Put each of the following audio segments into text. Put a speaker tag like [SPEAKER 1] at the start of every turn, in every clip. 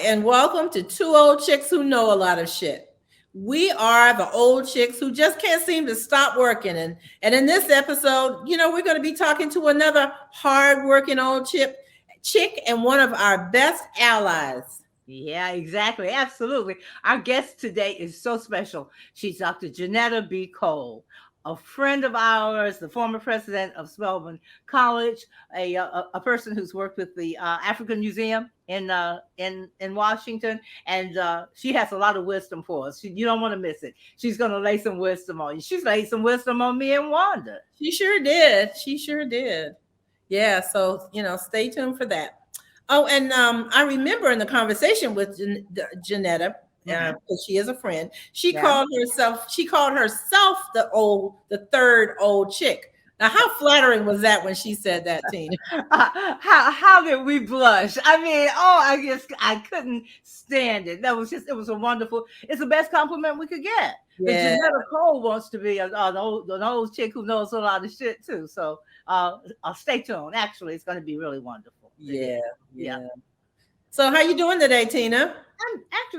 [SPEAKER 1] and welcome to Two Old Chicks Who Know a Lot of Shit. We are the old chicks who just can't seem to stop working. And in this episode, we're going to be talking to another hardworking old chick and one of our best allies.
[SPEAKER 2] Yeah, exactly. Absolutely. Our guest today is so special. She's Dr. Johnnetta Cole, a friend of ours, the former president of Spelman College, a person who's worked with the African Museum in Washington, and she has a lot of wisdom for us. You don't want to miss it. She's going to lay some wisdom on you. She's laid some wisdom on me and Wanda.
[SPEAKER 1] She sure did. Yeah, so stay tuned for that. Oh, and I remember in the conversation with Johnnetta, because she is a friend, she called herself the third old chick. Now, how flattering was that when she said that, Tina?
[SPEAKER 2] How did we blush? I mean, I couldn't stand it. It was a wonderful. It's the best compliment we could get. Yeah. Johnnetta Cole wants to be an old chick who knows a lot of shit too. So I'll stay tuned. Actually, it's going to be really wonderful.
[SPEAKER 1] Yeah. So how you doing today, Tina?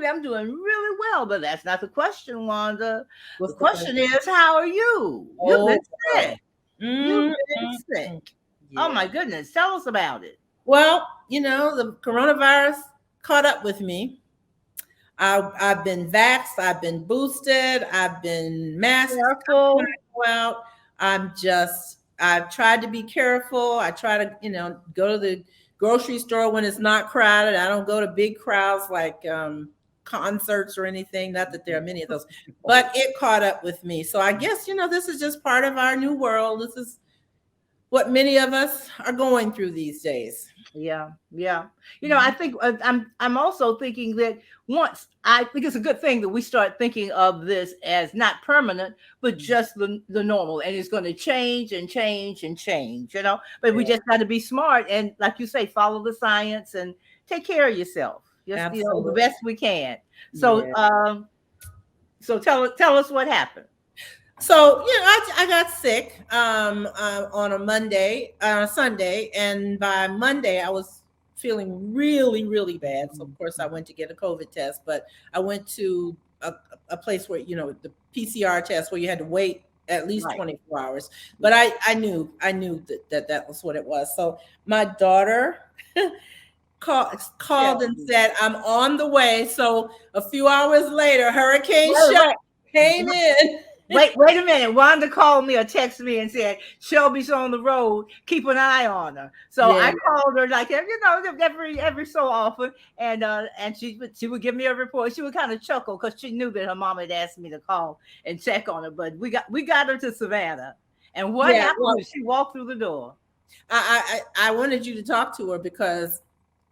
[SPEAKER 2] I'm doing really well, but that's not the question, Wanda. The question is, how are you? You've been sick. You've been sick. Yeah. Oh my goodness. Tell us about it.
[SPEAKER 1] Well, the coronavirus caught up with me. I've been vaxxed, I've been boosted, I've been masked. Well, I've tried to be careful. I try to, go to the grocery store when it's not crowded. I don't go to big crowds like concerts or anything. Not that there are many of those, but it caught up with me. So I guess, this is just part of our new world. This is what many of us are going through these days.
[SPEAKER 2] Yeah. I think I'm also thinking that I think it's a good thing that we start thinking of this as not permanent, but just the normal, and it's going to change and change and change, but we just got to be smart. And like you say, follow the science and take care of yourself. Just, the best we can. So, so tell us what happened.
[SPEAKER 1] So, I got sick on a Sunday, and by Monday I was feeling really, really bad. So, of course, I went to get a COVID test, but I went to a place where, the PCR test where you had to wait at least 24 hours. But I knew that was what it was. So my daughter called and said, I'm on the way. So a few hours later, Hurricane Shelby came in.
[SPEAKER 2] Wait a minute. Wanda called me or texted me and said, Shelby's on the road. Keep an eye on her. So I called her like, every so often. And she would give me a report. She would kind of chuckle because she knew that her mom had asked me to call and check on her. But we got her to Savannah. And what happened was she walked through the door.
[SPEAKER 1] I wanted you to talk to her because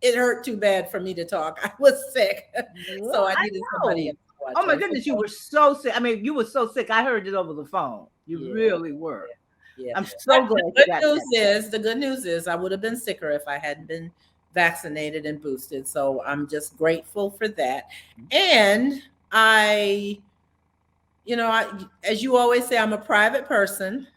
[SPEAKER 1] it hurt too bad for me to talk. I was sick. So I needed somebody else.
[SPEAKER 2] Oh my goodness, you were so sick. I mean, you were so sick. I heard it over the phone. You really were.
[SPEAKER 1] Yeah.
[SPEAKER 2] I'm so glad.
[SPEAKER 1] The good news is I would have been sicker if I hadn't been vaccinated and boosted. So I'm just grateful for that. And I, as you always say, I'm a private person.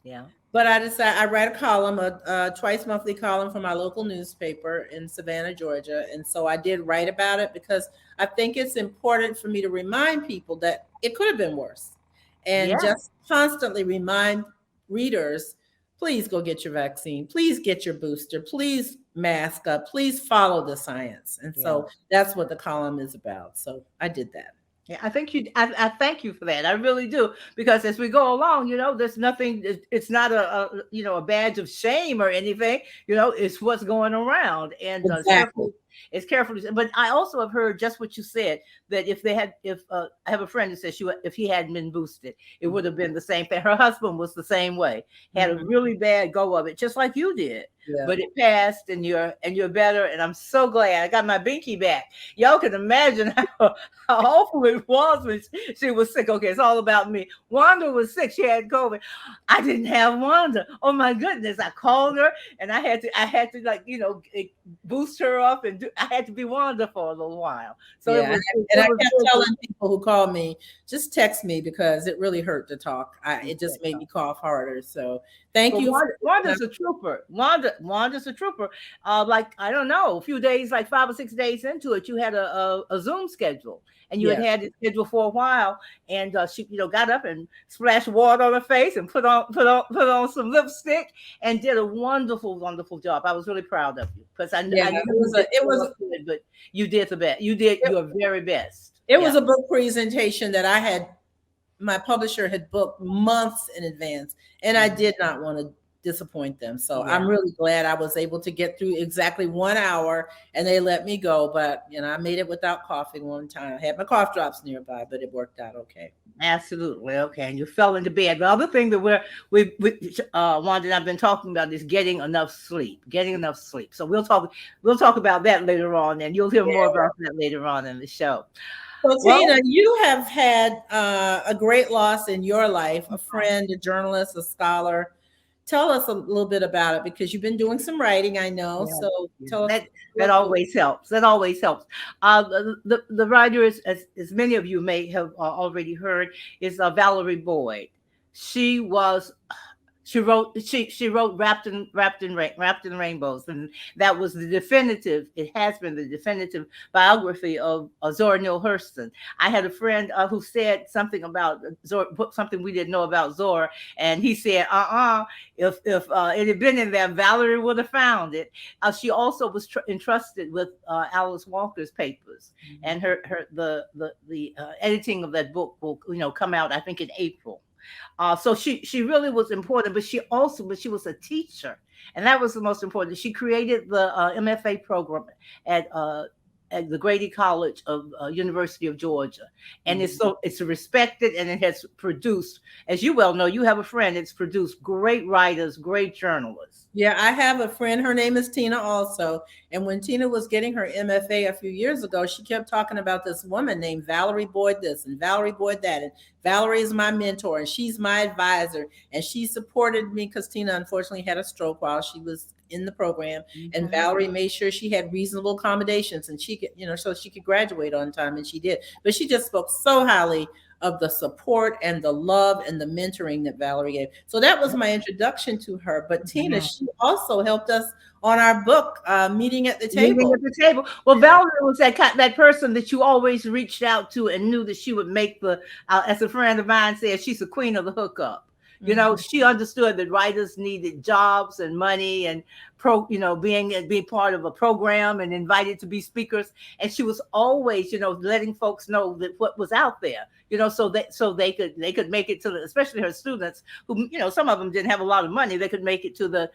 [SPEAKER 2] Yeah.
[SPEAKER 1] But I decided I write a column, a twice monthly column for my local newspaper in Savannah, Georgia. And so I did write about it because I think it's important for me to remind people that it could have been worse. And just constantly remind readers, please go get your vaccine. Please get your booster. Please mask up. Please follow the science. And so that's what the column is about. So I did that.
[SPEAKER 2] Yeah, I thank you for that. I really do, because as we go along, there's nothing. It's not a badge of shame or anything. It's what's going around, and
[SPEAKER 1] exactly.
[SPEAKER 2] It's careful. But I also have heard just what you said, that I have a friend who says if he hadn't been boosted, it would have been the same thing. Her husband was the same way, had a really bad go of it, just like you did. Yeah. But it passed, and you're better, and I'm so glad. I got my binky back. Y'all can imagine how awful it was when she was sick. Okay, it's all about me. Wanda was sick; she had COVID. I didn't have Wanda. Oh my goodness! I called her, and I had to boost her up, and I had to be Wanda for a little while. So
[SPEAKER 1] I kept telling people who called me, just text me because it really hurt to talk. It just made me cough harder. So thank you.
[SPEAKER 2] Wanda's a trooper. Wanda, Wanda's a trooper. Like, I don't know, a few days, like 5 or 6 days into it, you had a Zoom schedule, and you had it scheduled for a while, and she, got up and splashed water on her face and put on some lipstick and did a wonderful, wonderful job. I was really proud of you, because I knew it was good, but you did the best. You did your very best.
[SPEAKER 1] It was a book presentation that my publisher had booked months in advance, and I did not want to disappoint them. So I'm really glad I was able to get through exactly 1 hour, and they let me go. But I made it without coughing one time. I had my cough drops nearby, but it worked out okay.
[SPEAKER 2] Absolutely. Okay. And you fell into bed. The other thing that we Wanda and I've been talking about is getting enough sleep. So we'll talk about that later on, and you'll hear more about that later on in the show.
[SPEAKER 1] So Tina, you have had a great loss in your life, a friend, a journalist, a scholar. Tell us a little bit about it, because you've been doing some writing, I know. Yeah. So tell us.
[SPEAKER 2] That always helps. The writer, as many of you may have already heard, is Valerie Boyd. She wrote Wrapped in Rainbows, and that was it has been the definitive biography of Zora Neale Hurston. I had a friend who said something about Zora, something we didn't know about Zora, and he said, if it had been in there, Valerie would have found it. She also was entrusted with Alice Walker's papers, and the editing of that book will come out, I think, in April. So she really was important, but she was a teacher, and that was the most important. She created the MFA program at the Grady College of University of Georgia, and it's respected, and it has produced, as you well know, you have a friend. It's produced great writers, great journalists.
[SPEAKER 1] Yeah, I have a friend. Her name is Tina also. And when Tina was getting her MFA a few years ago, she kept talking about this woman named Valerie Boyd this and Valerie Boyd that. And Valerie is my mentor, and she's my advisor. And she supported me because Tina unfortunately had a stroke while she was in the program. And Valerie made sure she had reasonable accommodations, and she could, so she could graduate on time, and she did. But she just spoke so highly of the support and the love and the mentoring that Valerie gave. So that was my introduction to her. But Tina, she also helped us on our book, Meeting at the Table.
[SPEAKER 2] Well, Valerie was that person that you always reached out to and knew that she would make as a friend of mine said, she's the queen of the hookup. She understood that writers needed jobs and money and being part of a program and invited to be speakers. And she was always, letting folks know that what was out there, so they could make it to especially her students who, some of them didn't have a lot of money. They could make it to the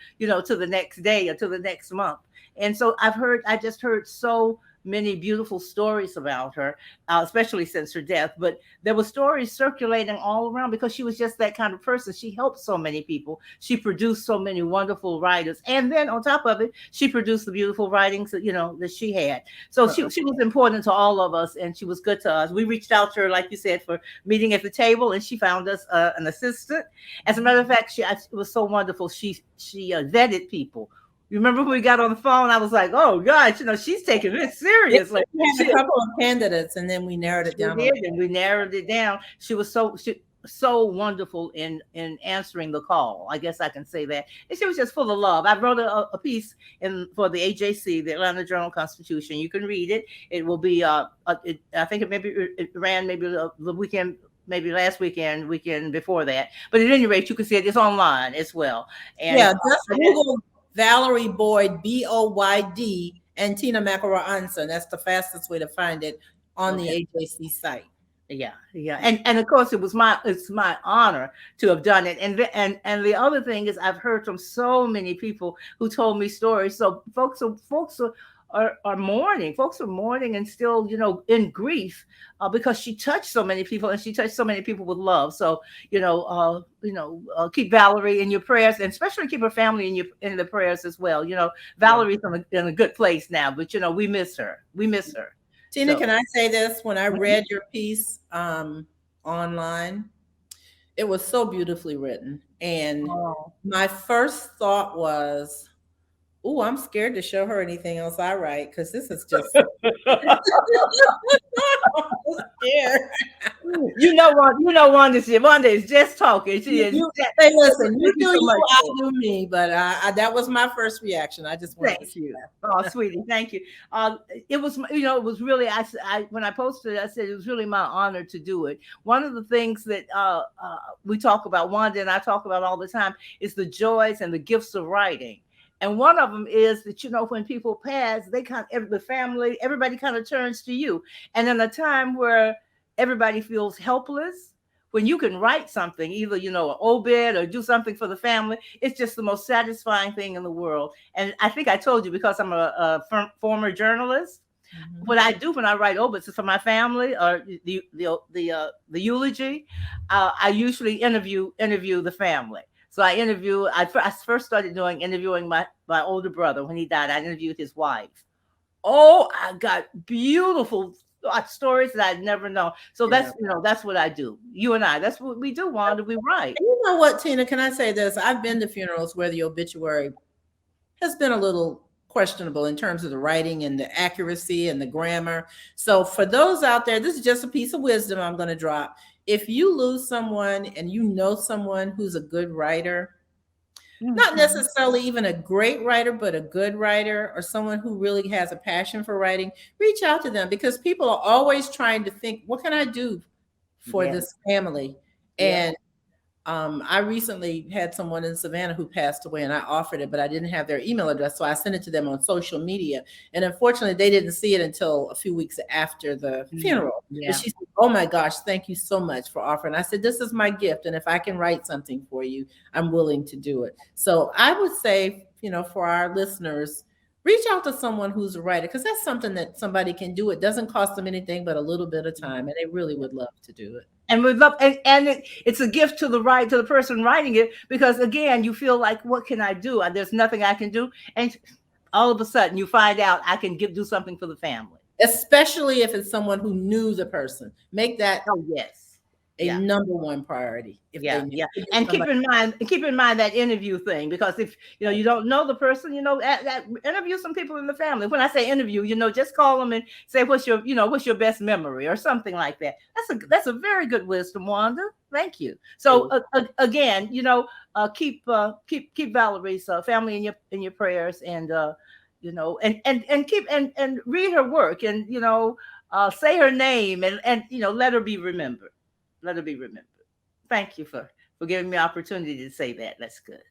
[SPEAKER 2] next day or to the next month. And so I just heard so many beautiful stories about her, especially since her death. But there were stories circulating all around because she was just that kind of person. She helped so many people. She produced so many wonderful writers. And then on top of it, she produced the beautiful writings that she had. So she was important to all of us, and she was good to us. We reached out to her, like you said, for Meeting at the Table, and she found us an assistant. As a matter of fact, it was so wonderful. She vetted people. You remember when we got on the phone? I was like, "Oh gosh, she's taking this seriously."
[SPEAKER 1] We had a couple of candidates, and then we narrowed it down.
[SPEAKER 2] We narrowed it down. She was so wonderful in answering the call. I guess I can say that. And she was just full of love. I wrote a piece for the AJC, the Atlanta Journal-Constitution. You can read it. It will be. I think it ran maybe the weekend. Maybe last weekend before that. But at any rate, you can see it. It's online as well. And
[SPEAKER 1] just Google Valerie Boyd, Boyd, and Tina McElroy Ansa. That's the fastest way to find it on the AJC site.
[SPEAKER 2] Yeah. And of course, it's my honor to have done it. And the other thing is, I've heard from so many people who told me stories. So folks are mourning. Folks are mourning and still, in grief because she touched so many people, and she touched so many people with love. So, keep Valerie in your prayers, and especially keep her family in the prayers as well. Valerie's in a good place now, but we miss her.
[SPEAKER 1] Tina, can I say this? When I read your piece online, it was so beautifully written, and my first thought was, "Oh, I'm scared to show her anything else I write, because this is just." I'm scared.
[SPEAKER 2] Wanda is just talking. She is.
[SPEAKER 1] Hey, listen, you
[SPEAKER 2] Thank you
[SPEAKER 1] do
[SPEAKER 2] so much.
[SPEAKER 1] you, I do me. But that was my first reaction. I just wanted to
[SPEAKER 2] Thank
[SPEAKER 1] say
[SPEAKER 2] you.
[SPEAKER 1] that.
[SPEAKER 2] Oh, sweetie, thank you. It was, it was really, when I posted it, I said it was really my honor to do it. One of the things that we talk about, Wanda and I talk about all the time, is the joys and the gifts of writing. And one of them is that, when people pass, they the family, everybody kind of turns to you. And in a time where everybody feels helpless, when you can write something, either, an obit or do something for the family, it's just the most satisfying thing in the world. And I think I told you, because I'm a former journalist, what I do when I write obits is for my family, or the eulogy. I usually interview the family. So I first started interviewing my older brother when he died. I interviewed his wife. Oh, I got beautiful stories that I'd never know. So that's what I do. You and I, that's what we do, Wanda. We write.
[SPEAKER 1] And you know what, Tina? Can I say this? I've been to funerals where the obituary has been a little questionable in terms of the writing and the accuracy and the grammar. So for those out there, this is just a piece of wisdom I'm going to drop. If you lose someone and you know someone who's a good writer, not necessarily even a great writer, but a good writer, or someone who really has a passion for writing, reach out to them, because people are always trying to think, what can I do for this family? And I recently had someone in Savannah who passed away, and I offered it, but I didn't have their email address. So I sent it to them on social media. And unfortunately, they didn't see it until a few weeks after the funeral.
[SPEAKER 2] Yeah.
[SPEAKER 1] And she said, "Oh my gosh, thank you so much for offering." I said, "This is my gift. And if I can write something for you, I'm willing to do it." So I would say, for our listeners, reach out to someone who's a writer, because that's something that somebody can do. It doesn't cost them anything but a little bit of time, and they really would love to do it.
[SPEAKER 2] And we love, it's a gift to the person writing it, because again, you feel like, what can I do? There's nothing I can do, and all of a sudden you find out I can do something for the family.
[SPEAKER 1] Especially if it's someone who knew the person. Make that number one priority.
[SPEAKER 2] And keep in mind that interview thing, because if you don't know the person, that interview some people in the family. When I say interview, just call them and say, what's your best memory, or something like that. That's a very good wisdom, Wanda. Thank you. So again, keep Valerie's family in your prayers, and and keep and read her work, and say her name, and let her be remembered. Let her be remembered. Thank you for giving me the opportunity to say that. That's good.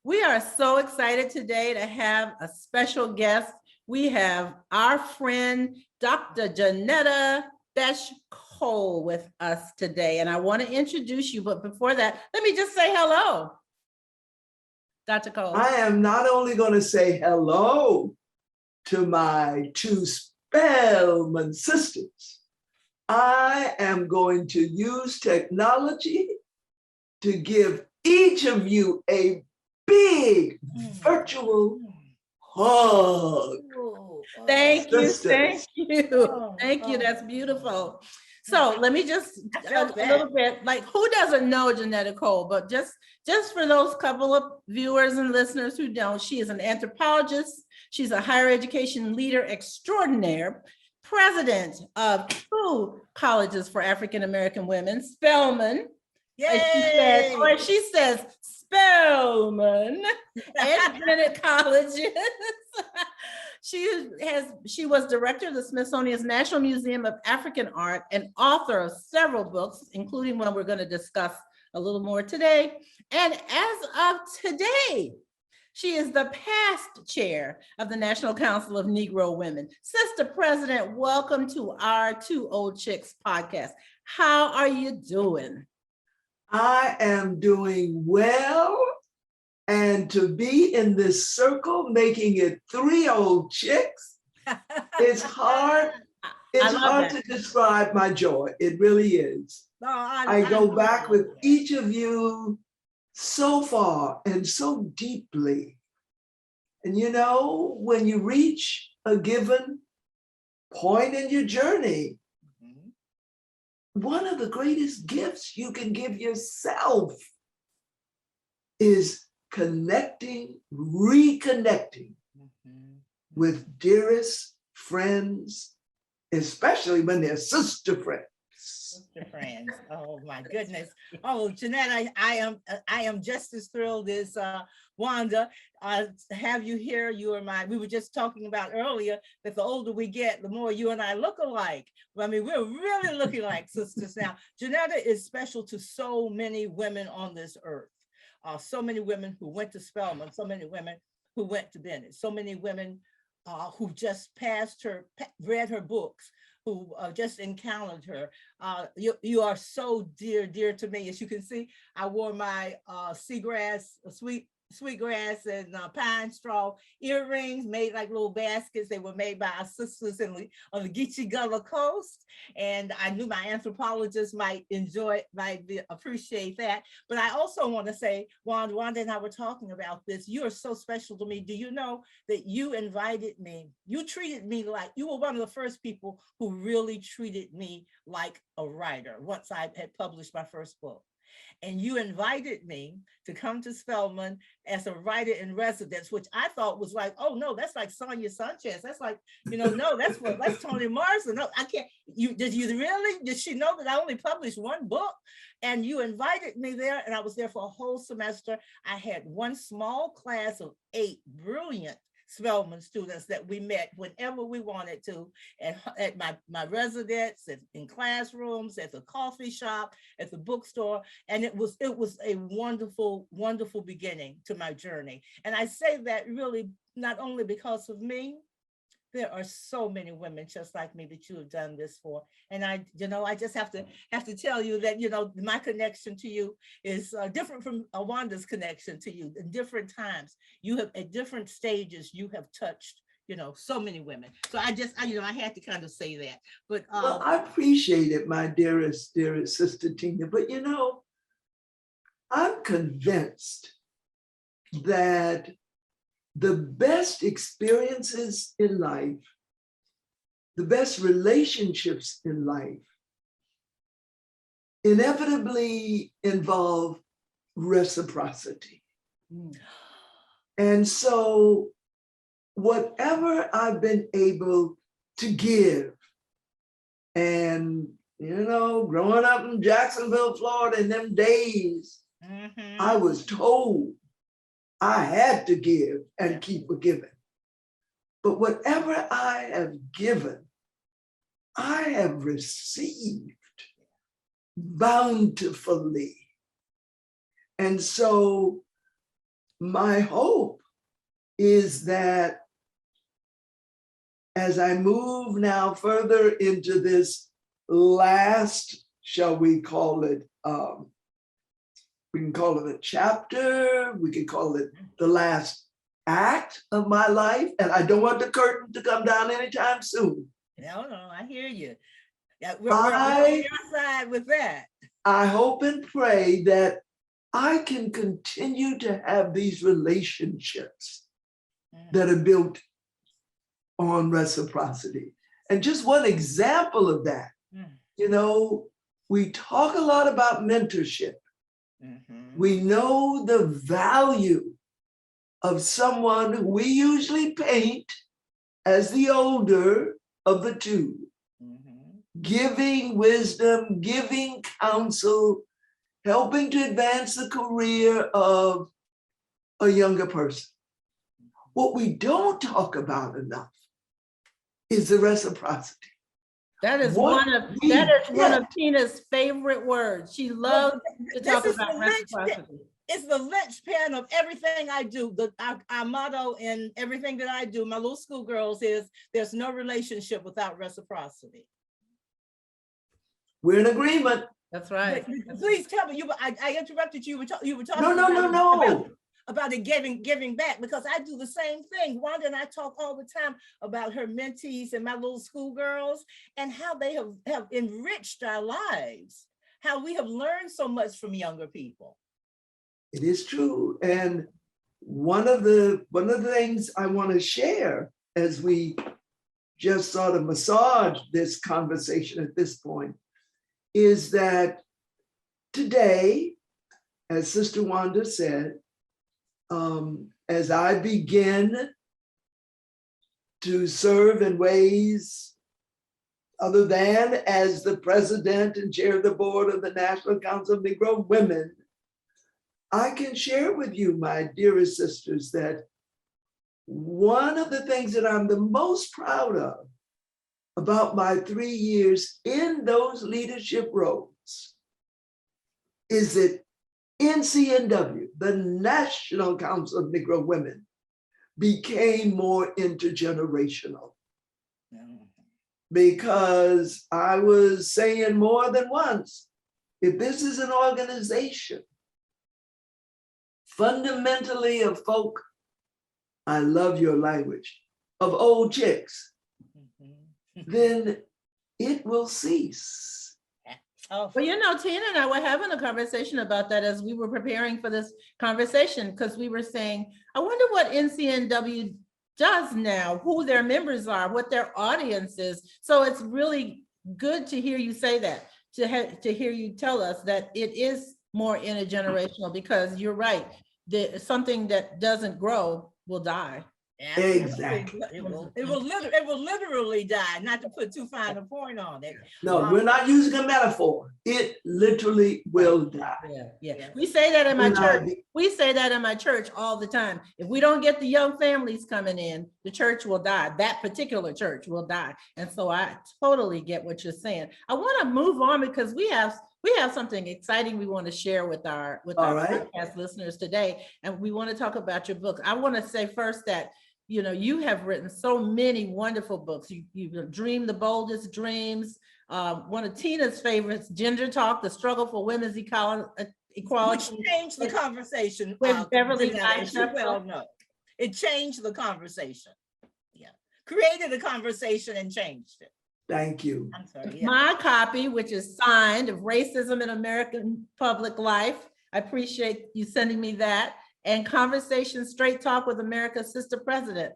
[SPEAKER 1] We are so excited today to have a special guest. We have our friend, Dr. Johnnetta Cole, with us today. And I want to introduce you, but before that, let me just say hello. Dr. Cole.
[SPEAKER 3] I am not only going to say hello to my two Spelman sisters, I am going to use technology to give each of you a big virtual hug.
[SPEAKER 1] Thank you. Thank you. Thank you. That's beautiful. So let me just a little bit, like, who doesn't know Johnnetta Cole? But just for those couple of viewers and listeners who don't, she is an anthropologist. She's a higher education leader extraordinaire, president of 2 colleges for African American women, Spelman. Yay! She says Spelman and Bennett colleges. She was director of the Smithsonian's National Museum of African Art and author of several books, including one we're going to discuss a little more today. And as of today, she is the past chair of the National Council of Negro Women. Sister President, welcome to our Two Old Chicks podcast. How are you doing?
[SPEAKER 3] I am doing well. And to be in this circle, making it 3 old chicks, it's hard. It's hard to describe my joy. It really is. I go back with each of you so far and so deeply. And when you reach a given point in your journey, one of the greatest gifts you can give yourself is reconnecting with dearest friends, especially when they're sister friends.
[SPEAKER 2] Sister friends. Oh my goodness. Oh, Johnnetta, I am just as thrilled as Wanda to have you here. We were just talking about earlier that the older we get, the more you and I look alike. I mean, we're really looking like sisters now. Johnnetta is special to so many women on this earth. So many women who went to Spelman, so many women who went to Bennett, so many women who just read her books, who just encountered her. You are so dear to me. As you can see, I wore my sweetgrass and pine straw earrings made like little baskets. They were made by our sisters on the Geechee Gullah coast. And I knew my anthropologist might appreciate that. But I also want to say, Wanda and I were talking about this. You are so special to me. Do you know that you invited me? You treated me like, you were one of the first people who really treated me like a writer once I had published my first book. And you invited me to come to Spelman as a writer in residence, which I thought was like, oh no, that's like Sonia Sanchez. That's like, no, that's Toni Morrison. No, I can't. Did she know that I only published one book? And you invited me there, and I was there for a whole semester. I had one small class of 8 brilliant Spelman students that we met whenever we wanted to, at my residence, in classrooms, at the coffee shop, at the bookstore. And it was a wonderful, wonderful beginning to my journey. And I say that really not only because of me. There are so many women just like me that you have done this for. And I just have to tell you that, my connection to you is different from Wanda's connection to you. In different times, you have, at different stages, you have touched, so many women. So I had to kind of say that. But
[SPEAKER 3] well, I appreciate it, my dearest sister Tina. But I'm convinced that the best experiences in life, the best relationships in life, inevitably involve reciprocity. And so whatever I've been able to give, and growing up in Jacksonville, Florida, in them days, I was told I had to give and keep giving. But whatever I have given, I have received bountifully. And so my hope is that as I move now further into this last, shall we call it, we can call it a chapter, we can call it the last act of my life. And I don't want the curtain to come down anytime soon.
[SPEAKER 2] No, I hear you. Yeah, we're on your side with that.
[SPEAKER 3] I hope and pray that I can continue to have these relationships that are built on reciprocity. And just one example of that, we talk a lot about mentorship. We know the value of someone who we usually paint as the older of the two, giving wisdom, giving counsel, helping to advance the career of a younger person. What we don't talk about enough is the reciprocity.
[SPEAKER 1] That is one of Tina's favorite words. She loves to talk about reciprocity.
[SPEAKER 2] It's the linchpin of everything I do. Our motto in everything that I do, my little schoolgirls, is there's no relationship without reciprocity.
[SPEAKER 3] We're in agreement.
[SPEAKER 1] That's right.
[SPEAKER 2] Please tell me. I interrupted you. You were talking.
[SPEAKER 3] No.
[SPEAKER 2] About it giving back, because I do the same thing. Wanda and I talk all the time about her mentees and my little schoolgirls and how they have enriched our lives, how we have learned so much from younger people.
[SPEAKER 3] It is true. And one of the things I want to share as we just sort of massage this conversation at this point is that today, as Sister Wanda said, as I begin to serve in ways other than as the president and chair of the board of the National Council of Negro Women, I can share with you, my dearest sisters, that one of the things that I'm the most proud of about my 3 years in those leadership roles is that NCNW, the National Council of Negro Women, became more intergenerational. Because I was saying more than once, if this is an organization fundamentally of folk, I love your language, of old chicks, then it will cease.
[SPEAKER 1] Well, Tina and I were having a conversation about that as we were preparing for this conversation, because we were saying, I wonder what NCNW does now, who their members are, what their audience is. So it's really good to hear you say that, to hear you tell us that it is more intergenerational, because you're right, something that doesn't grow will die.
[SPEAKER 3] Exactly.
[SPEAKER 2] It will literally die, not to put too fine a point on it.
[SPEAKER 3] No, we're not using a metaphor. It literally will die.
[SPEAKER 1] Yeah. We say that in my church. We say that in my church all the time. If we don't get the young families coming in, the church will die. That particular church will die. And so I totally get what you're saying. I want to move on because we have something exciting we want to share with our podcast listeners today. And we want to talk about your book. I want to say first that you have written so many wonderful books. You've dreamed the boldest dreams. One of Tina's favorites, Gender Talk, the struggle for women's equality.
[SPEAKER 2] Which changed the conversation.
[SPEAKER 1] With Beverly
[SPEAKER 2] well, no, it changed the conversation. Yeah, created a conversation and changed it.
[SPEAKER 3] Thank you.
[SPEAKER 2] I'm sorry. Yeah.
[SPEAKER 1] My copy, which is signed, of Racism in American Public Life. I appreciate you sending me that. And Conversation Straight Talk with America's Sister President.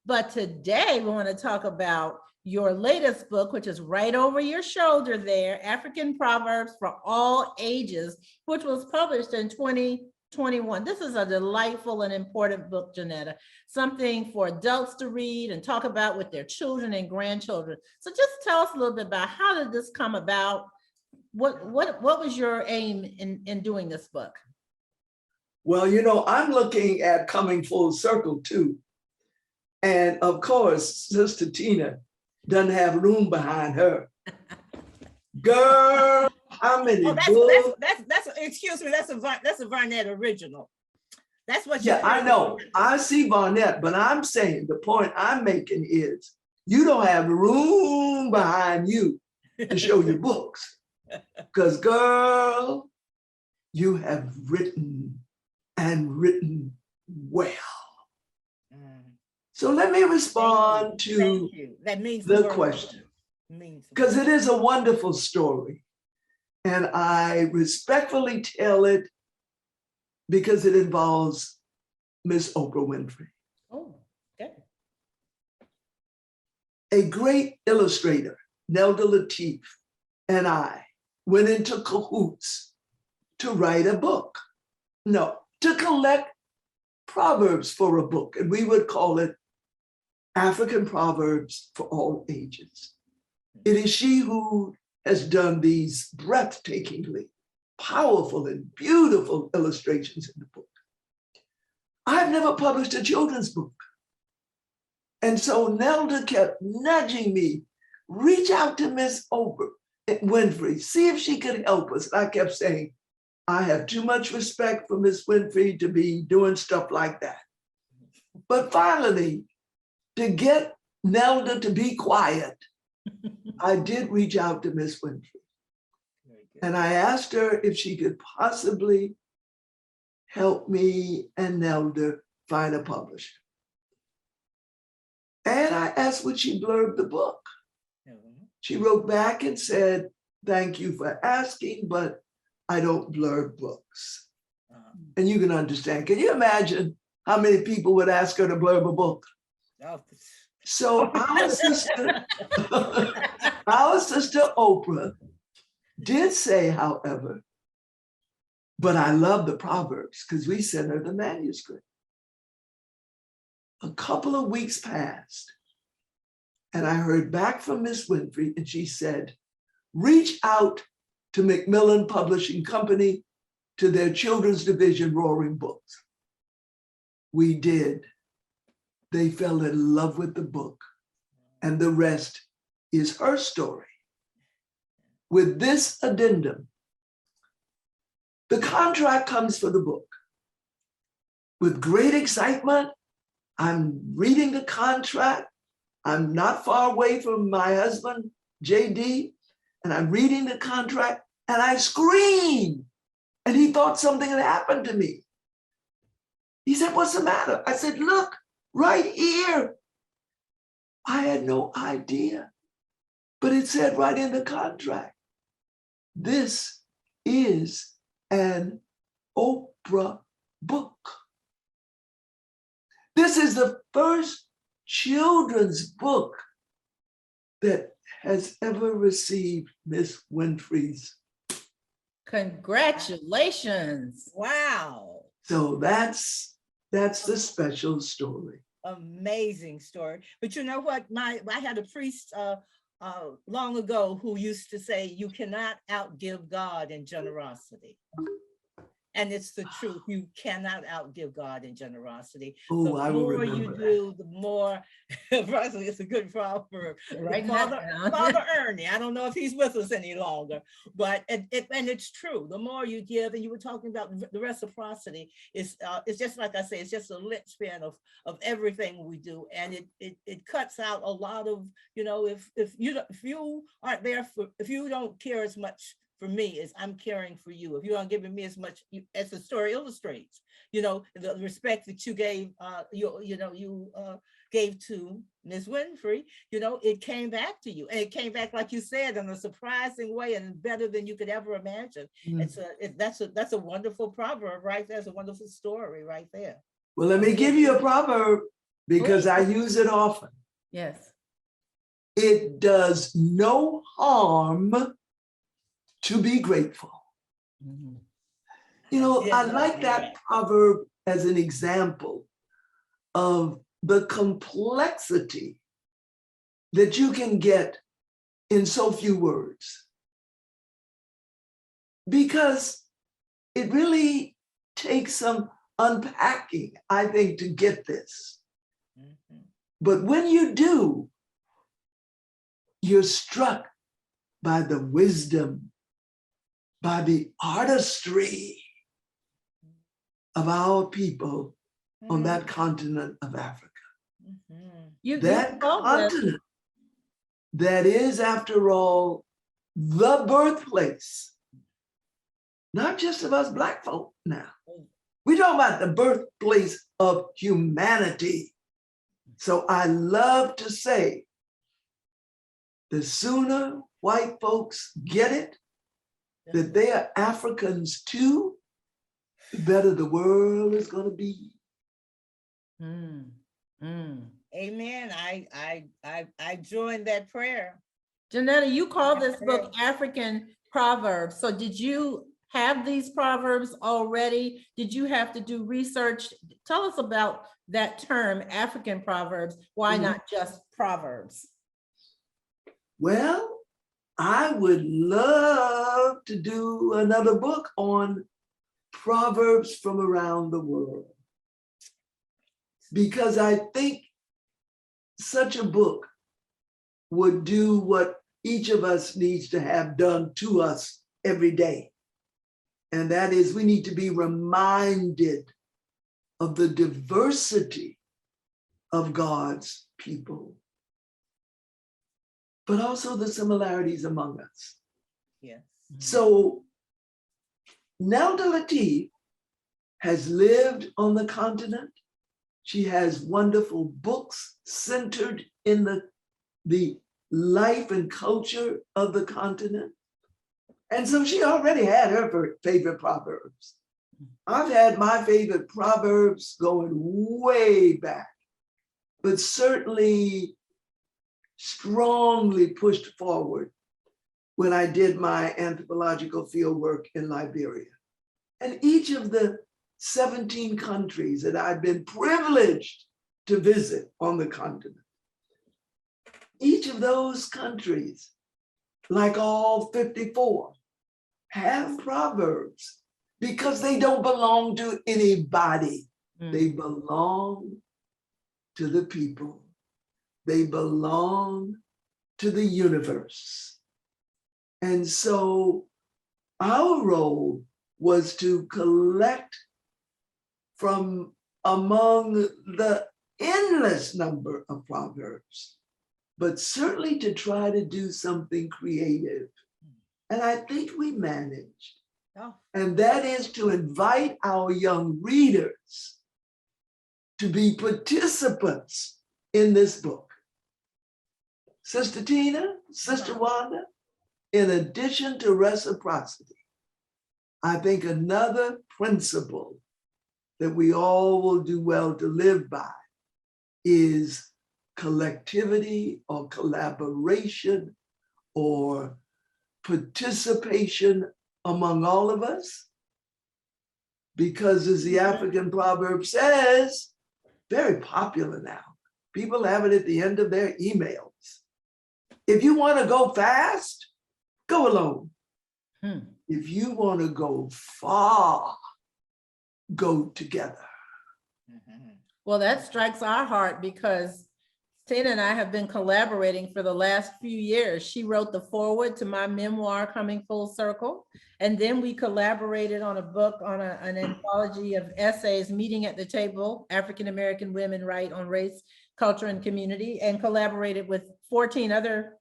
[SPEAKER 1] But today we want to talk about your latest book, which is right over your shoulder there, African Proverbs for All Ages, which was published in 2021. This is a delightful and important book, Johnnetta, something for adults to read and talk about with their children and grandchildren. So just tell us a little bit about how did this come about? What was your aim in doing this book?
[SPEAKER 3] Well, I'm looking at coming full circle too. And of course, Sister Tina doesn't have room behind her. Girl, how many books?
[SPEAKER 2] That's excuse me, that's a Varnett original. That's what you
[SPEAKER 3] I know. I see Barnett, but I'm saying the point I'm making is you don't have room behind you to show your books. Because girl, you have written and written well. So let me respond to
[SPEAKER 2] that means
[SPEAKER 3] the question, because it is a wonderful story. And I respectfully tell it because it involves Miss Oprah Winfrey.
[SPEAKER 1] Oh, okay.
[SPEAKER 3] A great illustrator, Nelda Lateef, and I went into cahoots to write a book. No, to collect Proverbs for a book, and we would call it African Proverbs for All Ages. It is she who has done these breathtakingly powerful and beautiful illustrations in the book. I've never published a children's book. And so Nelda kept nudging me, reach out to Miss Oprah Winfrey, see if she could help us. And I kept saying, I have too much respect for Miss Winfrey to be doing stuff like that. But finally, to get Nelda to be quiet, I did reach out to Miss Winfrey. And I asked her if she could possibly help me and Nelda find a publisher. And I asked would she blurb the book. She wrote back and said, thank you for asking, but I don't blurb books. And you can understand. Can you imagine how many people would ask her to blurb a book? So our sister Oprah did say, however, but I love the Proverbs because we sent her the manuscript. A couple of weeks passed, and I heard back from Miss Winfrey, and she said, reach out to Macmillan Publishing Company to their children's division, Roaring Books. We did. They fell in love with the book, and the rest is her story. With this addendum, the contract comes for the book. With great excitement, I'm reading the contract. I'm not far away from my husband, JD, and I'm reading the contract, and I screamed. And he thought something had happened to me. He said, what's the matter? I said, look, right here. I had no idea, but it said right in the contract, this is an Oprah book. This is the first children's book that has ever received Miss Winfrey's.
[SPEAKER 1] Congratulations.
[SPEAKER 2] Wow.
[SPEAKER 3] So that's the special story.
[SPEAKER 2] Amazing story. But you know what? I had a priest long ago who used to say, you cannot outgive God in generosity. And it's the truth. You cannot outgive God in generosity.
[SPEAKER 3] Oh, I will
[SPEAKER 2] The more you do, the more, it's a good proverb.
[SPEAKER 1] Right.
[SPEAKER 2] Father Ernie, I don't know if he's with us any longer, but and it's true. The more you give, and you were talking about the reciprocity, it's just like I say, it's just a linchpin of everything we do. And it cuts out a lot of, if you aren't there if you don't care as much for me as I'm caring for you, if you aren't giving me as much as the story illustrates, the respect that you gave, gave to Ms. Winfrey, it came back to you, and it came back, like you said, in a surprising way and better than you could ever imagine. That's a wonderful proverb right there. It's a wonderful story right there.
[SPEAKER 3] Well, let me give you a proverb because I use it often.
[SPEAKER 1] Yes.
[SPEAKER 3] It does no harm to be grateful.
[SPEAKER 1] Mm-hmm.
[SPEAKER 3] I like that proverb as an example of the complexity that you can get in so few words. Because it really takes some unpacking, I think, to get this. Mm-hmm. But when you do, you're struck by the wisdom, by the artistry of our people on that continent of Africa. That continent that is, after all, the birthplace, not just of us Black folk now. We're talking about the birthplace of humanity. So I love to say, the sooner white folks get it, that they are Africans too, the better the world is going to be.
[SPEAKER 2] Amen. I join that prayer.
[SPEAKER 1] Johnnetta, you call this book African Proverbs. So did you have these proverbs already? Did you have to do research? Tell us about that term, African Proverbs. Why not just Proverbs?
[SPEAKER 3] Well, I would love to do another book on Proverbs from around the world, because I think such a book would do what each of us needs to have done to us every day. And that is, we need to be reminded of the diversity of God's people, but also the similarities among us.
[SPEAKER 2] Yes.
[SPEAKER 3] So Nelda Latif has lived on the continent. She has wonderful books centered in the life and culture of the continent. And so she already had her favorite proverbs. I've had my favorite proverbs going way back, but certainly strongly pushed forward when I did my anthropological field work in Liberia. And each of the 17 countries that I've been privileged to visit on the continent, each of those countries, like all 54, have proverbs because they don't belong to anybody. They belong to the people. They belong to the universe. And so our role was to collect from among the endless number of proverbs, but certainly to try to do something creative. And I think we managed.
[SPEAKER 2] Oh.
[SPEAKER 3] And that is to invite our young readers to be participants in this book. Sister Tina, Sister Wanda, in addition to reciprocity, I think another principle that we all will do well to live by is collectivity or collaboration or participation among all of us. Because as the African proverb says, very popular now, people have it at the end of their emails. If you want to go fast, go alone. If you want to go far, go together.
[SPEAKER 1] Well, that strikes our heart because Tina and I have been collaborating for the last few years. She wrote the foreword to my memoir, Coming Full Circle. And then we collaborated on a book, on an anthology of essays, Meeting at the Table, African-American Women Write on Race, Culture, and Community, and collaborated with 14 other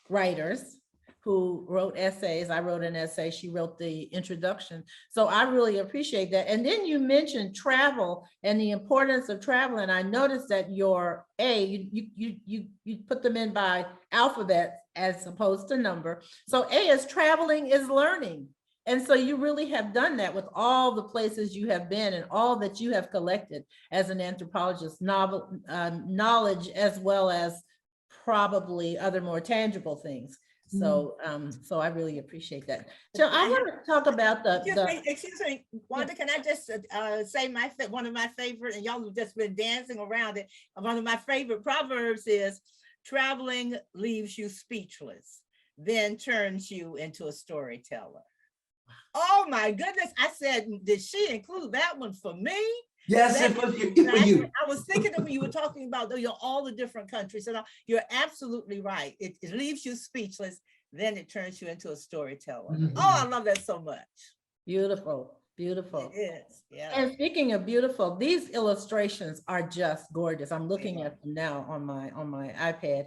[SPEAKER 1] writers who wrote essays. I wrote an essay, she wrote the introduction. So I really appreciate that. And then you mentioned travel and the importance of travel. And I noticed that your you put them in by alphabet as opposed to number. So A is traveling is learning. And so you really have done that with all the places you have been and all that you have collected as an anthropologist, knowledge as well as probably other more tangible things. So so I really appreciate that. So I want to talk about
[SPEAKER 4] excuse me, Wanda, can I just say one of my favorite, and y'all have just been dancing around it, one of my favorite proverbs is, traveling leaves you speechless, then turns you into a storyteller. Oh my goodness, I said, did she include that one for me?
[SPEAKER 3] Yes, it was for you.
[SPEAKER 4] I was thinking of when you were talking about all the different countries, and you're absolutely right. It leaves you speechless, then it turns you into a storyteller. Oh, I love that so much.
[SPEAKER 1] beautiful, beautiful.
[SPEAKER 4] It is, yeah.
[SPEAKER 1] And speaking of beautiful, these illustrations are just gorgeous. I'm looking at them now on my iPad.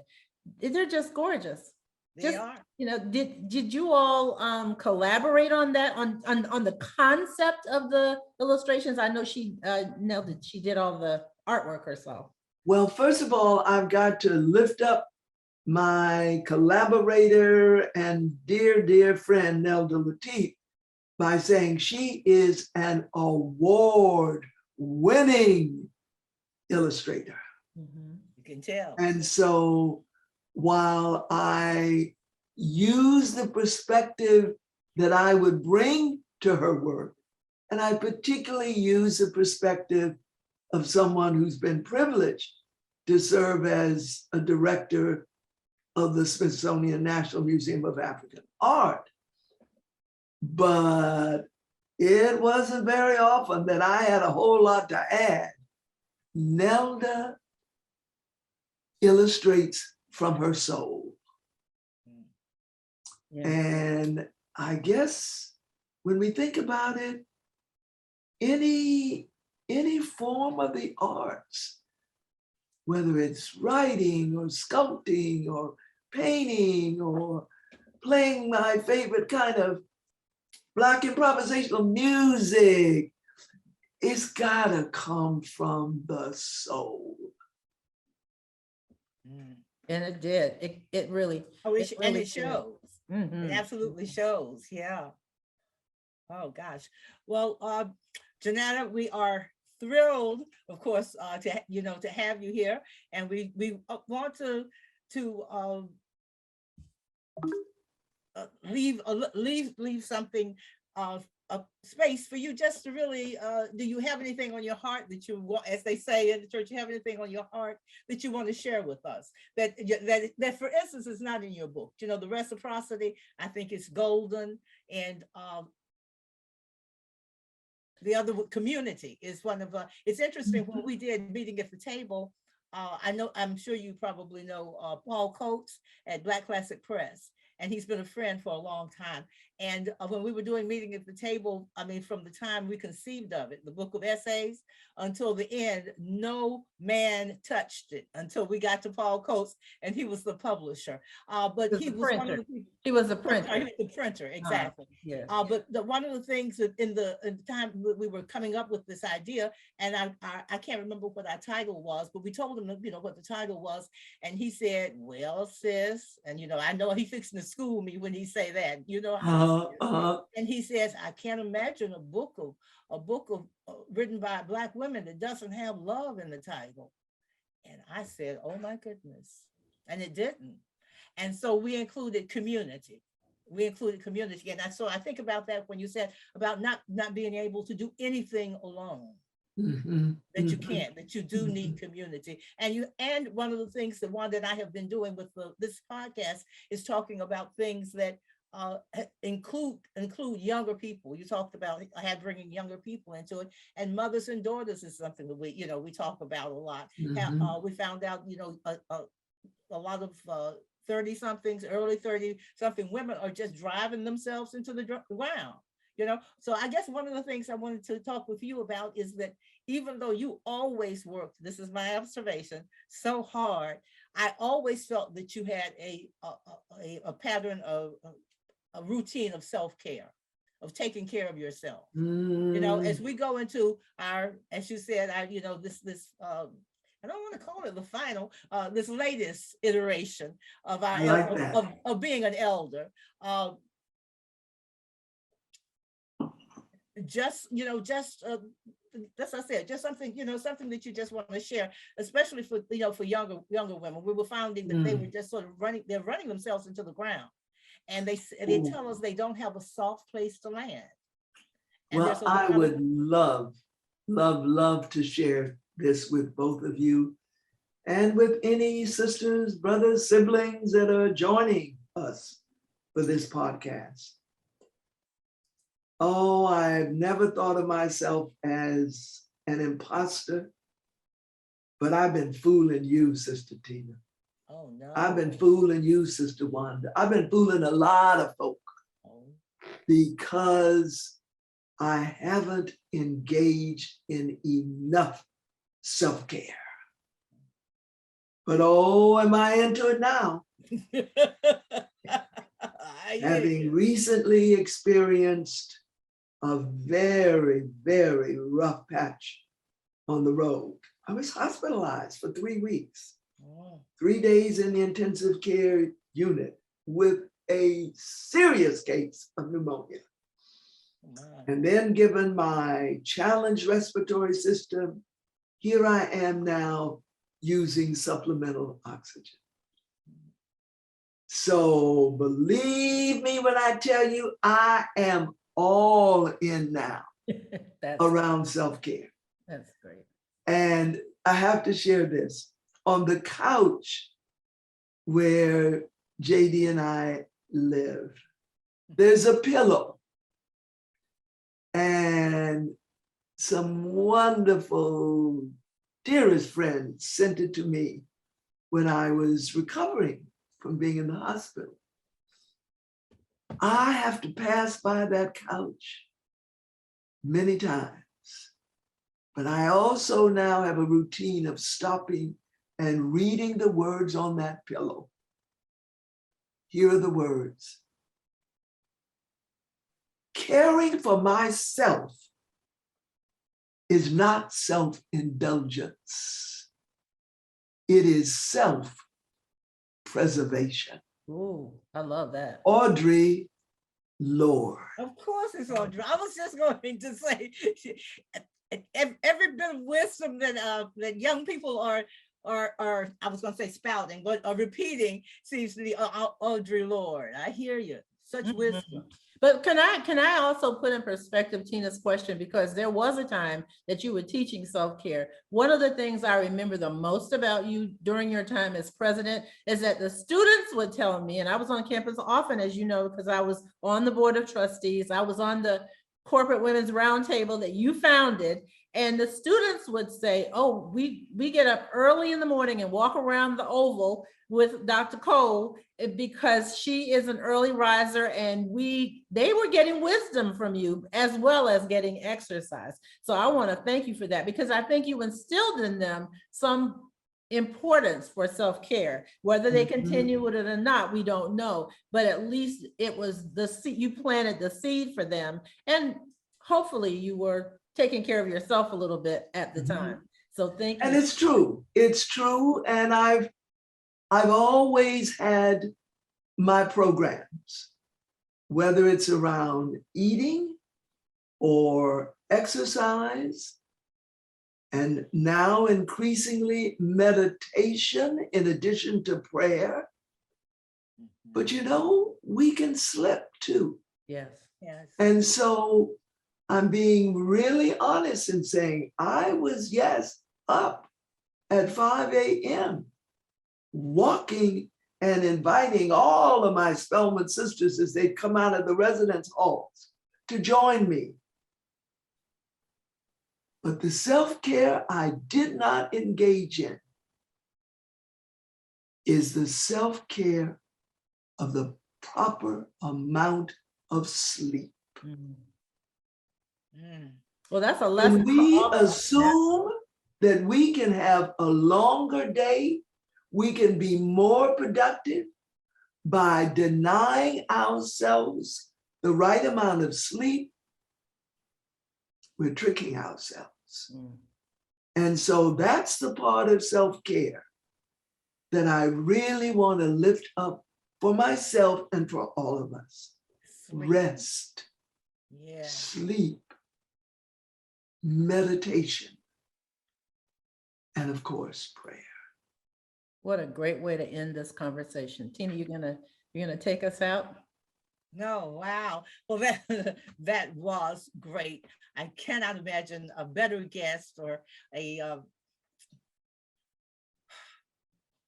[SPEAKER 1] They're just gorgeous.
[SPEAKER 4] They are.
[SPEAKER 1] You know, did you all collaborate on that, on the concept of the illustrations? I know she that she did all the artwork herself.
[SPEAKER 3] Well, first of all, I've got to lift up my collaborator and dear friend Nelda Lateef by saying she is an award-winning illustrator.
[SPEAKER 4] You can tell.
[SPEAKER 3] And so while I use the perspective that I would bring to her work, and I particularly use the perspective of someone who's been privileged to serve as a director of the Smithsonian National Museum of African Art. But it wasn't very often that I had a whole lot to add. Nelda illustrates from her soul.
[SPEAKER 1] Yeah.
[SPEAKER 3] And I guess when we think about it, any form of the arts, whether it's writing or sculpting or painting or playing my favorite kind of Black improvisational music, it's gotta come from the soul.
[SPEAKER 1] And it did. It really.
[SPEAKER 4] Oh,
[SPEAKER 1] it
[SPEAKER 4] and
[SPEAKER 1] really
[SPEAKER 4] it shows. It absolutely shows. Yeah. Oh gosh. Well, Johnnetta, we are thrilled, of course, to have you here, and we want to leave something of a space for you just to really, do you have anything on your heart that you want, as they say in the church, you have anything on your heart that you want to share with us that for instance is not in your book? You know, the reciprocity, I think is golden, and the other community is one of it's interesting. When we did Meeting at the Table, I'm sure you probably know Paul Coates at Black Classic Press, and he's been a friend for a long time. And when we were doing Meeting at the Table, I mean, from the time we conceived of it, the book of essays, until the end, no man touched it until we got to Paul Coates, and he was the publisher. But he was one of the people.
[SPEAKER 1] He was a printer.
[SPEAKER 4] He was the printer, exactly.
[SPEAKER 1] Yes.
[SPEAKER 4] But one of the things that in the time we were coming up with this idea, and I can't remember what our title was, but we told him, you know, what the title was, and he said, "Well, sis," and you know, I know he fixing to school me when he say that, you know. And he says, "I can't imagine a book of written by Black women that doesn't have love in the title." And I said, "Oh my goodness," and it didn't. And so we included community. And so I think about that when you said about not being able to do anything alone. That you can't, that you do need community. And one of the things that Wanda and I have been doing with this podcast is talking about things that include younger people. You talked about bringing younger people into it, and mothers and daughters is something that we talk about a lot. We found out, a lot of 30-somethings, early 30-something women are just driving themselves into the ground. So I guess one of the things I wanted to talk with you about is that even though you always worked, this is my observation, so hard, I always felt that you had a pattern of a routine of self-care, of taking care of yourself. As we go into our, as you said, this I don't want to call it the final, this latest iteration of our of being an elder. That's what I said, just something, something that you just want to share, especially for younger women. We were finding that they were just sort of running themselves into the ground, and they tell us they don't have a soft place to land. And
[SPEAKER 3] well, I would love to share this with both of you and with any sisters, brothers, siblings that are joining us for this podcast. Oh, I've never thought of myself as an imposter, but I've been fooling you, Sister Tina.
[SPEAKER 4] Oh, no.
[SPEAKER 3] I've been fooling you, Sister Wanda. I've been fooling a lot of folk because I haven't engaged in enough self-care. But oh, am I into it now? Having recently experienced a very, very rough patch on the road. I was hospitalized for 3 weeks, 3 days in the intensive care unit with a serious case of pneumonia. And then given my challenged respiratory system, here I am now using supplemental oxygen. So believe me when I tell you, I am all in now around self-care.
[SPEAKER 1] That's great.
[SPEAKER 3] And I have to share this. On the couch where JD and I live, there's a pillow. And some wonderful, dearest friends sent it to me when I was recovering from being in the hospital. I have to pass by that couch many times, but I also now have a routine of stopping and reading the words on that pillow. Here are the words. Caring for myself is not self-indulgence. It is self-preservation.
[SPEAKER 1] Ooh, I love that.
[SPEAKER 3] Audrey Lord.
[SPEAKER 4] Of course it's Audrey. I was just going to say, every bit of wisdom that young people are I was going to say spouting, but are repeating seems to be Audrey Lord. I hear you. such
[SPEAKER 1] Mhm.
[SPEAKER 4] wisdom.
[SPEAKER 1] But can I also put in perspective Tina's question, because there was a time that you were teaching self-care. One of the things I remember the most about you during your time as president is that the students would tell me, and I was on campus often, as you know, because I was on the board of trustees, I was on the corporate women's roundtable that you founded, and the students would say, oh, we get up early in the morning and walk around the Oval with Dr. Cole because she is an early riser, and they were getting wisdom from you as well as getting exercise. So I want to thank you for that, because I think you instilled in them some importance for self-care. Whether they continue with it or not, we don't know, but at least it was the seed, you planted the seed for them, and hopefully you were taking care of yourself a little bit at the time. So thank you.
[SPEAKER 3] And it's true. And I've always had my programs, whether it's around eating or exercise, and now increasingly meditation in addition to prayer. But we can slip too.
[SPEAKER 1] Yes.
[SPEAKER 4] Yes.
[SPEAKER 3] And so I'm being really honest in saying I was, yes, up at 5 a.m. walking and inviting all of my Spelman sisters as they come out of the residence halls to join me. But the self-care I did not engage in is the self-care of the proper amount of sleep.
[SPEAKER 1] Well, that's a lesson.
[SPEAKER 3] When we assume that we can have a longer day, we can be more productive by denying ourselves the right amount of sleep, we're tricking ourselves. And so that's the part of self-care that I really want to lift up for myself and for all of us. Rest, sleep, meditation, and of course, prayer.
[SPEAKER 1] What a great way to end this conversation. Tina, you're gonna take us out?
[SPEAKER 4] No, wow. Well, that was great. I cannot imagine a better guest or a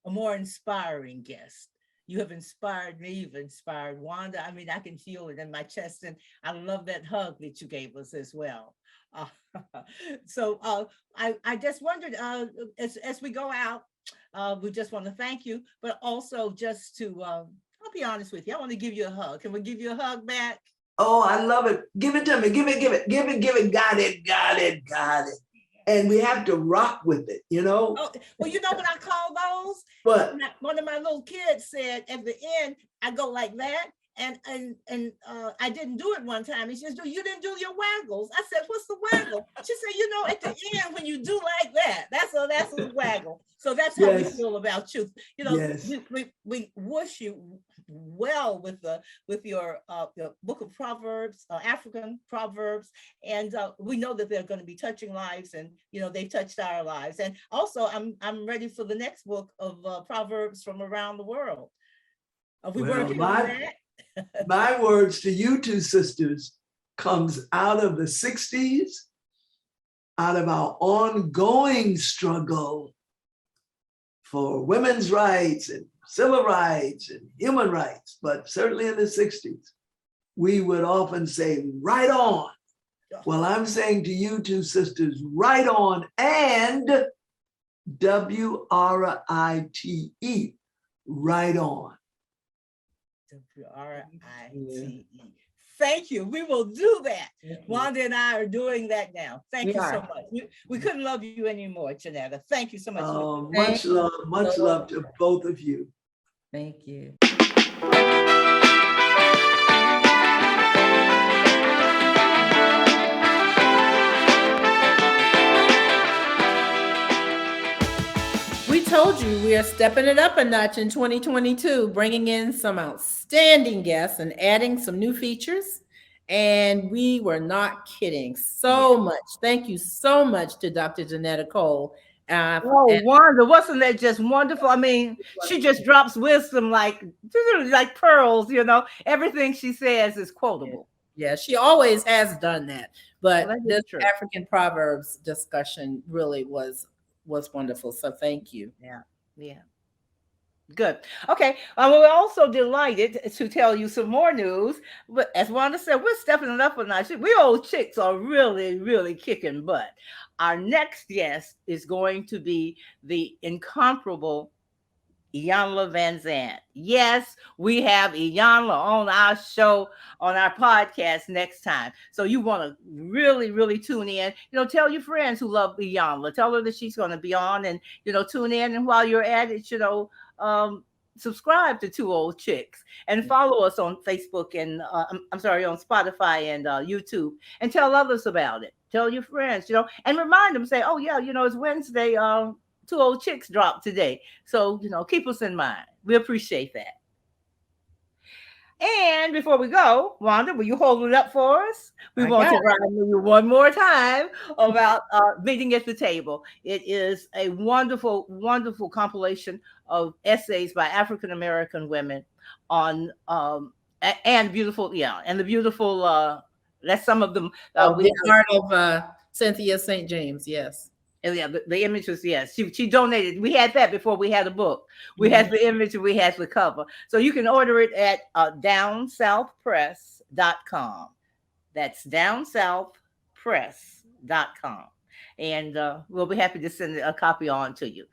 [SPEAKER 4] more inspiring guest. You have inspired me, you've inspired Wanda. I mean, I can feel it in my chest, and I love that hug that you gave us as well. So I just wondered, as we go out, we just want to thank you, but also just to, I'll be honest with you, I want to give you a hug. Can we give you a hug back?
[SPEAKER 3] Oh, I love it. Give it to me. Give it. Got it. And we have to rock with it,
[SPEAKER 4] Oh, well, you know what I call those?
[SPEAKER 3] What?
[SPEAKER 4] One of my little kids said at the end, I go like that. And I didn't do it one time. He says, you didn't do your waggles. I said, what's the waggle? She said, at the end, when you do like that, that's a waggle. So that's how we feel about you. We wish you well with your book of Proverbs, African Proverbs. And we know that they're going to be touching lives, and, they've touched our lives. And also I'm ready for the next book of Proverbs from around the world. Are we working on that?
[SPEAKER 3] My words to you two sisters comes out of the 60s, out of our ongoing struggle for women's rights and civil rights and human rights, but certainly in the 60s, we would often say, right on. Well, I'm saying to you two sisters, right on, and WRITE, right on.
[SPEAKER 4] WRITE. Thank you. We will do that. Wanda and I are doing that now. Thank you so much. We couldn't love you anymore, Johnnetta. Thank you so much.
[SPEAKER 3] Oh, much love to both of you.
[SPEAKER 1] Thank you. We told you we are stepping it up a notch in 2022, bringing in some outstanding guests and adding some new features. And we were not kidding so much. Thank you so much to Dr. Johnnetta Cole
[SPEAKER 2] Wanda, wasn't that just wonderful? I mean, she just drops wisdom like pearls, everything she says is quotable.
[SPEAKER 1] Yeah, she always has done that. But this
[SPEAKER 2] true.
[SPEAKER 1] African Proverbs discussion really was wonderful. So thank you.
[SPEAKER 2] Yeah. Good. Okay. We're also delighted to tell you some more news. But as Wanda said, we're stepping it up a notch. We old chicks are really, really kicking butt. Our next guest is going to be the incomparable Iyanla Vanzant. Yes, we have Iyanla on our show, on our podcast next time. So you want to really, really tune in. Tell your friends who love Iyanla. Tell her that she's going to be on, and tune in. And while you're at it, subscribe to Two Old Chicks and follow us on Facebook and on Spotify and YouTube, and tell others about it. Tell your friends, and remind them. Say, oh yeah, it's Wednesday. Two Old Chicks dropped today. So, keep us in mind. We appreciate that. And before we go, Wanda, will you hold it up for us? We want to remind you one more time about Meeting at the Table. It is a wonderful, wonderful compilation of essays by African-American women on, and beautiful, and the beautiful, that's some of them.
[SPEAKER 1] The art of Cynthia St. James, yes.
[SPEAKER 2] And yeah, the image was, yes, she donated. We had that before we had a book. We had the image and we had the cover. So you can order it at downsouthpress.com. That's downsouthpress.com. And we'll be happy to send a copy on to you.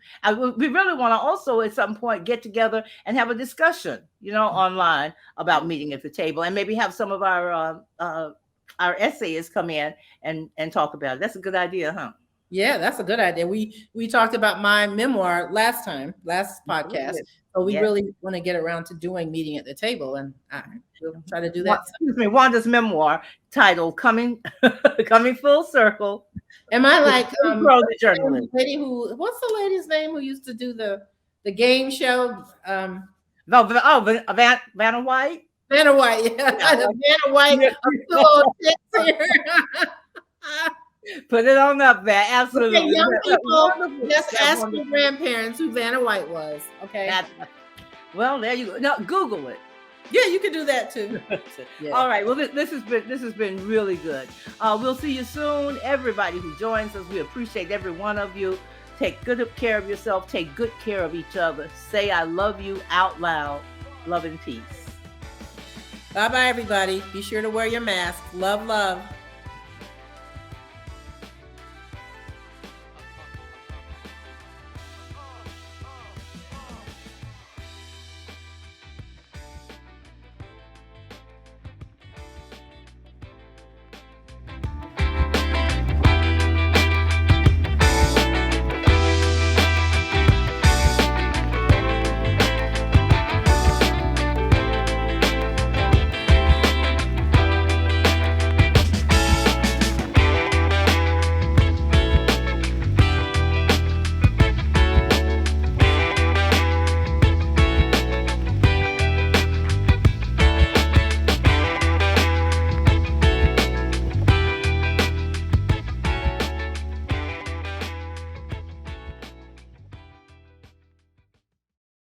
[SPEAKER 2] We really want to also at some point get together and have a discussion, online about Meeting at the Table, and maybe have some of our essayists come in and talk about it. That's a good idea, huh?
[SPEAKER 1] Yeah, that's a good idea. We talked about my memoir last podcast. So we really want to get around to doing Meeting at the Table, and we'll try to do that.
[SPEAKER 2] Excuse me, Wanda's memoir titled "Coming Full Circle."
[SPEAKER 1] Am I like
[SPEAKER 2] the journalist?
[SPEAKER 1] What's the lady's name who used to do the game show?
[SPEAKER 2] Vanna White.
[SPEAKER 1] Vanna White, Vanna White.
[SPEAKER 2] Put it on up there. Absolutely.
[SPEAKER 1] Okay, young people, just ask your grandparents who Vanna White was. Okay.
[SPEAKER 2] Well, there you go. No, Google it.
[SPEAKER 1] Yeah, you can do that too.
[SPEAKER 2] Yeah. All right. Well, this has been really good. We'll see you soon. Everybody who joins us, we appreciate every one of you. Take good care of yourself. Take good care of each other. Say I love you out loud. Love and peace.
[SPEAKER 1] Bye-bye, everybody. Be sure to wear your mask. Love, love.